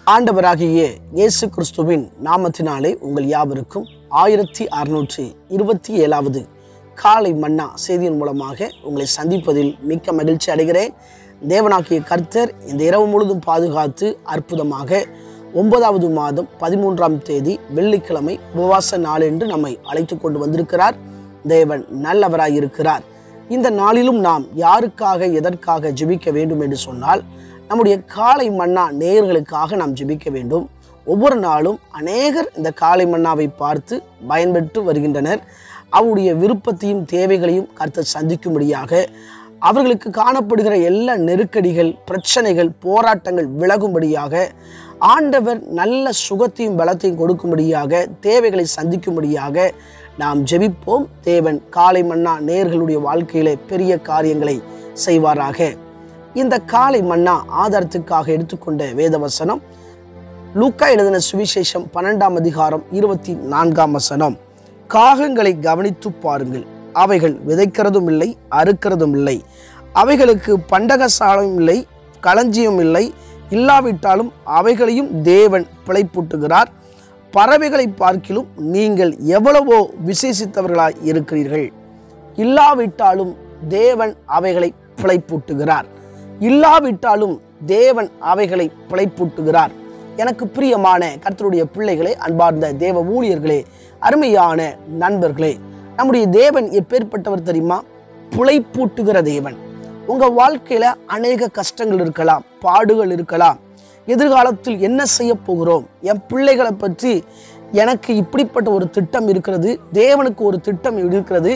ஆண்டவராகிய இயேசு கிறிஸ்துவின் நாமத்தினாலே உங்கள் யாவருக்கும் 1627வது காலை மன்னா செய்தியின் மூலமாக உங்களை சந்திப்பதில் மிக்க மகிழ்ச்சி அடைகிறேன். தேவனாகிய கர்த்தர் இந்த இரவு முழுதும் பாதுகாத்து அற்புதமாக 9வது மாதம் 13ஆம் தேதி வெள்ளிக்கிழமை உபவாச நாள் என்று நம்மை அழைத்து கொண்டு வந்திருக்கிறார். தேவன் நல்லவராய் இருக்கிறார். இந்த நாளிலும் நாம் யாருக்காக எதற்காக ஜெபிக்க வேண்டும் என்று சொன்னால், நம்முடைய காலை மன்னா நேயர்களுக்காக நாம் ஜெபிக்க வேண்டும். ஒவ்வொரு நாளும் அநேகர் இந்த காலை மன்னாவை பார்த்து பயன்பெற்று வருகின்றனர். அவருடைய விருப்பத்தையும் தேவைகளையும் கர்த்தர் சந்திக்கும்படியாக, அவர்களுக்கு காணப்படுகிற எல்லா நெருக்கடிகள், பிரச்சனைகள், போராட்டங்கள் விலகும்படியாக, ஆண்டவர் நல்ல சுகத்தையும் பலத்தையும் கொடுக்கும்படியாக, தேவைகளை சந்திக்கும்படியாக நாம் ஜெபிப்போம். தேவன் காலை மன்னா நேயர்களுடைய வாழ்க்கையிலே பெரிய காரியங்களை செய்வாராக. இந்த காலை மன்னா ஆதாரத்துக்காக எடுத்துக்கொண்ட வேத வசனம் லூக்கா எழுதின சுவிசேஷம் 12ஆம் அதிகாரம் 24ஆம் வசனம். காகங்களை கவனித்து பாருங்கள், அவைகள் விதைக்கிறதும் இல்லை, அறுக்கிறதும் இல்லை, அவைகளுக்கு பண்டகசாலையும் இல்லை, களஞ்சியம் இல்லை, இல்லாவிட்டாலும் அவைகளையும் தேவன் பிழைப்பூட்டுகிறார். பறவைகளை பார்க்கிலும் நீங்கள் எவ்வளவோ விசேஷித்தவர்களாய் இருக்கிறீர்கள். இல்லாவிட்டாலும் தேவன் அவைகளை பிழைப்பூட்டுகிறார். இல்லாவிட்டாலும் தேவன் அவைகளை பிழைப்பூட்டுகிறார். எனக்கு பிரியமான கர்த்தருடைய பிள்ளைகளே, அன்பார்ந்த தேவ ஊழியர்களே, அருமையான நண்பர்களே, நம்முடைய தேவன் எப்பேற்பட்டவர் தெரியுமா? பிழைப்பூட்டுகிற தேவன். உங்க வாழ்க்கையில அநேக கஷ்டங்கள் இருக்கலாம், பாடுகள் இருக்கலாம். எதிர்காலத்தில் என்ன செய்ய போகிறோம், என் பிள்ளைகளை பற்றி எனக்கு இப்படிப்பட்ட ஒரு திட்டம் இருக்கிறது, தேவனுக்கு ஒரு திட்டம் இருக்கிறது,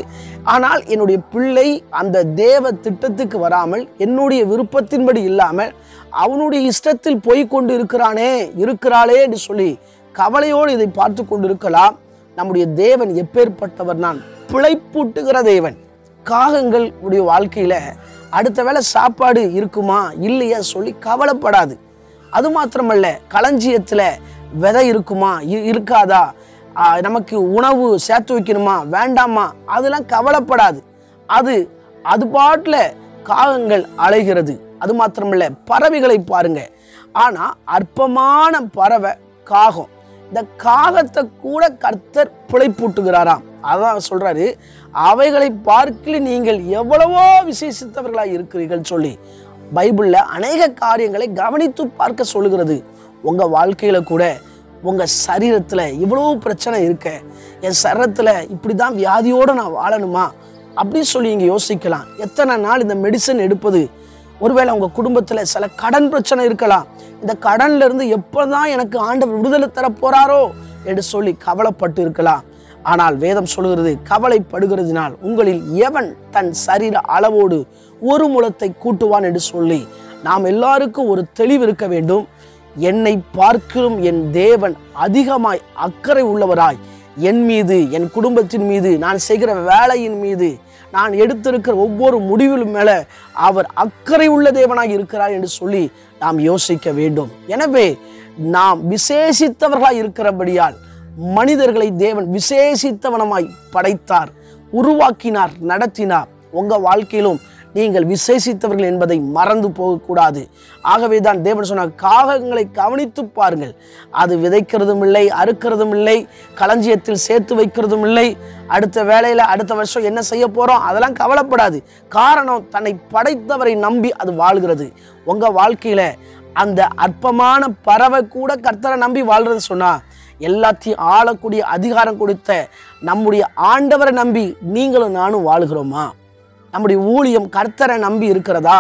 ஆனால் என்னுடைய பிள்ளை அந்த தேவ திட்டத்துக்கு வராமல் என்னுடைய விருப்பத்தின்படி இல்லாமல் அவனுடைய இஷ்டத்தில் போய்கொண்டு இருக்கிறாளே என்று சொல்லி கவலையோடு இதை பார்த்து கொண்டு இருக்கலாம். நம்முடைய தேவன் எப்பேற்பட்டவர்? நான் பிழைப்பூட்டுகிற தேவன். காகங்கள் உடைய வாழ்க்கையில அடுத்த வேளை சாப்பாடு இருக்குமா இல்லையா சொல்லி கவலைப்படாது. அது மாத்திரமல்ல, களஞ்சியத்துல விதை இருக்குமா இருக்காதா, நமக்கு உணவு சேர்த்து வைக்கணுமா வேண்டாமா, அதெல்லாம் கவலைப்படாது. அது பாட்டில் காகங்கள் அலைகிறது. அது மாத்திரமல்ல, பறவைகளை பாருங்க. ஆனா அற்பமான பறவை காகம். இந்த காகத்தை கூட கர்த்தர் பிழைப்பூட்டுகிறாராம். அதான் சொல்றாரு, அவைகளை பார்க்கல நீங்கள் எவ்வளவோ விசேஷித்தவர்களாய் இருக்கிறீர்கள் சொல்லி பைபிள்ல அநேக காரியங்களை கவனித்து பார்க்க சொல்லுகிறது. உங்க வாழ்க்கையில கூட உங்க சரீரத்துல இவ்வளவு பிரச்சனை இருக்க, என் சரீரத்துல இப்படிதான் வியாதியோட நான் வாழணுமா அப்படின்னு சொல்லி இங்க யோசிக்கலாம். எத்தனை நாள் இந்த மெடிசன் எடுப்பது? ஒருவேளை உங்க குடும்பத்துல சில கடன் பிரச்சனை இருக்கலாம். இந்த கடன்ல இருந்து எப்பதான் எனக்கு ஆண்டவர் விடுதலை தர போறாரோ என்று சொல்லி கவலைப்பட்டு இருக்கலாம். ஆனால் வேதம் சொல்கிறது, கவலைப்படுகிறதுனால் உங்களில் எவன் தன் சரீர அளவோடு ஒரு முழத்தை கூட்டுவான் என்று சொல்லி நாம் எல்லாருக்கும் ஒரு தெளிவு இருக்க வேண்டும். என்னை பார்க்கிலும் என் தேவன் அதிகமாய் அக்கறை உள்ளவராய் என் மீது, என் குடும்பத்தின் மீது, நான் செய்கிற வேலையின் மீது, நான் எடுத்திருக்கிற ஒவ்வொரு முடிவிலும் மேல அவர் அக்கறை உள்ள தேவனாய் இருக்கிறார் என்று சொல்லி நாம் யோசிக்க வேண்டும். எனவே நாம் விசேஷித்தவர்களாய் இருக்கிறபடியால் மனிதர்களை தேவன் விசேஷித்தவனமாய் படைத்தார், உருவாக்கினார், நடத்தினார். உங்க வாழ்க்கையிலும் நீங்கள் விசேஷித்தவர்கள் என்பதை மறந்து போகக்கூடாது. ஆகவே தான் தேவன் சொன்னார், காகங்களை கவனித்து பாருங்கள், அது விதைக்கிறதும் இல்லை, அறுக்கிறதும் இல்லை, களஞ்சியத்தில் சேர்த்து வைக்கிறதும் இல்லை. அடுத்த வேளையில அடுத்த வருஷம் என்ன செய்ய போறோம் அதெல்லாம் கவலைப்படாது. காரணம், தன்னை படைத்தவரை நம்பி அது வாழ்கிறது. உங்க வாழ்க்கையில அந்த அற்பமான பறவை கூட கர்த்தரை நம்பி வாழ்றது சொன்னா, எல்லாத்தையும் ஆளக்கூடிய அதிகாரம் கொடுத்த நம்முடைய ஆண்டவரை நம்பி நீங்களும் நானும் வாழுகிறோமா? நம்முடைய ஊழியம் கர்த்தரை நம்பி இருக்கிறதா?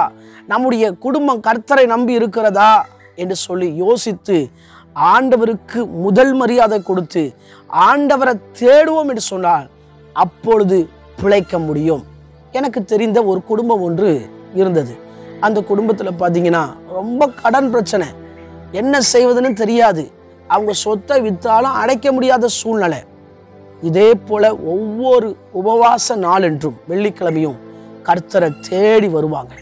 நம்முடைய குடும்பம் கர்த்தரை நம்பி இருக்கிறதா என்று சொல்லி யோசித்து ஆண்டவருக்கு முதல் மரியாதை கொடுத்து ஆண்டவரை தேடுவோம் என்று சொன்னால் அப்பொழுது பிழைக்க முடியும். எனக்கு தெரிந்த ஒரு குடும்பம் ஒன்று இருந்தது. அந்த குடும்பத்தில் பார்த்தீங்கன்னா ரொம்ப கடன் பிரச்சனை, என்ன செய்வதுன்னு தெரியாது. அவங்க சொத்தை வித்தாலும் அடைக்க முடியாத சூழ்நிலை. இதே போல ஒவ்வொரு உபவாச நாளென்றும் வெள்ளிக்கிழமையும் கர்த்தரை தேடி வருவாங்க.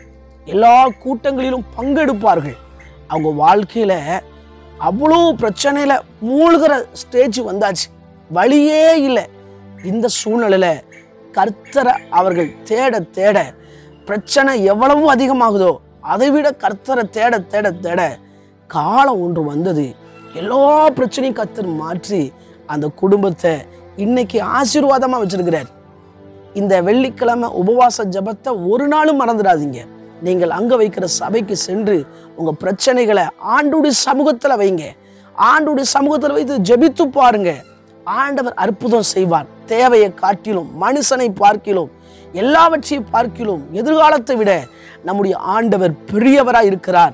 எல்லா கூட்டங்களிலும் பங்கெடுப்பார்கள். அவங்க வாழ்க்கையில அவ்வளோ பிரச்சனையில மூழ்கிற ஸ்டேஜ் வந்தாச்சு, வழியே இல்லை. இந்த சூழ்நிலையில கர்த்தரை அவர்கள் தேட தேட பிரச்சனை எவ்வளவு அதிகமாகுதோ அதைவிட கர்த்தரை தேட தேட தேட காலம் ஒன்று வந்தது. எல்லா பிரச்சனையும் கர்த்தர் மாற்றி அந்த குடும்பத்தை இன்னைக்கு ஆசீர்வாதமாக வச்சிருக்கிறார். இந்த வெள்ளிக்கிழமை உபவாச ஜபத்தை ஒரு நாளும் மறந்துடாதீங்க. நீங்கள் அங்கே வைக்கிற சபைக்கு சென்று உங்கள் பிரச்சனைகளை ஆண்டுடைய சமூகத்தில் வைங்க. ஆண்டுடைய சமூகத்தில் வைத்து ஜெபித்து பாருங்க. ஆண்டவர் அற்புதம் செய்வார். தேவையை காட்டிலும், மனுஷனை பார்க்கிலும், எல்லாவற்றையும் பார்க்கிலும் எதிர்காலத்தை விட நம்முடைய ஆண்டவர் பெரியவராய் இருக்கிறார்.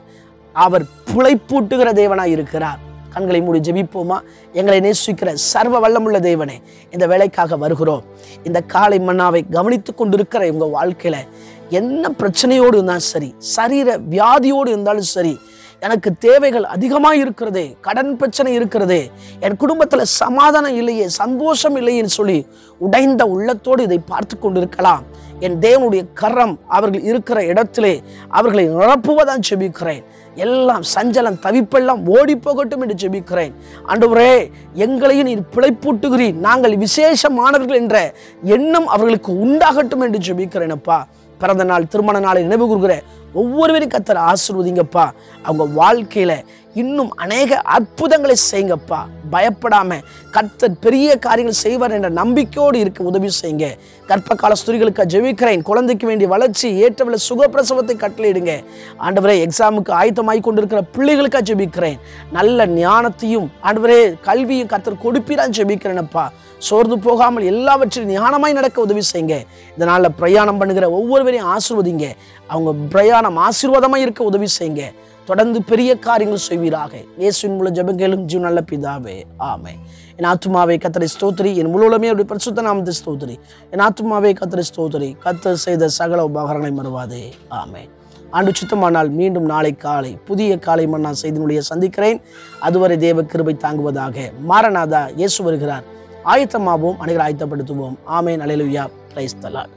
அவர் பிழைப்பூட்டுகிற தேவனாய் இருக்கிறார். கண்களை மூடி ஜெபிப்போமா? எங்களை நேசிக்கிற சர்வ வல்லமுள்ள தேவனே, இந்த வேலைக்காக வருகிறோம். இந்த காலை மன்னாவை கவனித்து கொண்டிருக்கிற உங்கள் வாழ்க்கையில என்ன பிரச்சனையோடு இருந்தாலும் சரி, சரீர வியாதியோடு இருந்தாலும் சரி, எனக்கு தேவைகள் அதிகமாக இருக்கிறதே, கடன் பிரச்சனை இருக்கிறதே, என் குடும்பத்தில் சமாதானம் இல்லையே, சந்தோஷம் இல்லையேன்னு சொல்லி உடைந்த உள்ளத்தோடு இதை பார்த்து கொண்டிருக்கலாம். என் தேவனுடைய கரம் அவர்கள் இருக்கிற இடத்திலே அவர்களை நிரப்புவதான் ஜெபிக்கிறேன். எல்லாம் சஞ்சலம் தவிப்பெல்லாம் ஓடி போகட்டும் என்று ஜெபிக்கிறேன். ஆண்டவரே, எங்களையும் நீர் பிழைப்பூட்டுகிறீர், நாங்கள் விசேஷமானவர்கள் என்ற எண்ணம் அவர்களுக்கு உண்டாகட்டும் என்று ஜெபிக்கிறேன். அப்பா, பிறந்த நாள், திருமண நாளை நினைவு கூறுகிற ஒவ்வொருவரையும் கர்த்தர் ஆசீர்வதிங்கப்பா. அவங்க வாழ்க்கையில இன்னும் அநேக அற்புதங்களை செய்யுங்கப்பா. பயப்படாம கர்த்தர் பெரிய காரியங்கள் செய்வார் என்ற நம்பிக்கையோடு இருக்க உதவி செய்யுங்க. கர்ப்பகால ஸ்திரீகளுக்கு ஜெபிக்கிறேன். குழந்தைக்கு வேண்டிய வளர்ச்சி, ஏற்றவில்லை சுகப்பிரசவத்தை கட்டளையிடுங்க. ஆண்டவரே, எக்ஸாமுக்கு ஆயத்தமாகி கொண்டிருக்கிற பிள்ளைகளுக்காக ஜெபிக்கிறேன். நல்ல ஞானத்தையும் ஆண்டவரே கல்வியும் கர்த்தர் கொடுப்பீரான்னு ஜெபிக்கிறேனப்பா. சோர்ந்து போகாமல் எல்லாவற்றையும் ஞானமாய் நடக்க உதவி செய்யுங்க. இதனால பிரயாணம் பண்ணுகிற ஒவ்வொருவரையும் ஆசீர்வதிங்க. அவங்க பிரயாணம் ஆசீர்வாதமாக இருக்க உதவி செய்யுங்க. தொடர்ந்து பெரிய காரியங்கள் செய்வீராக. இயேசுவின் மூலம் ஜெபம் கேளும் ஜீவன் நல்ல பிதாவே, ஆமென். என் ஆத்துமாவே கர்த்தரை ஸ்தோத்திரி, என் முழுவதுமே அவருடைய பரிசுத்த நாமத்தை ஸ்தோத்திரி. என் ஆத்துமாவே கர்த்தரை ஸ்தோத்திரி, கர்த்தர் செய்த சகல உபகாரங்களை மறவாதே, ஆமென். ஆண்டு சுத்தமானால் மீண்டும் நாளை காலை புதிய காலை மன்னா செய்தினுடைய சந்திக்கிறேன். அதுவரை தேவ கிருபை தாங்குவதாக. மாரநாதா, இயேசு வருகிறார். ஆயத்தமாவோம், அனைவரும் ஆயத்தப்படுத்துவோம். ஆமென். அல்லேலூயா. Praise the Lord.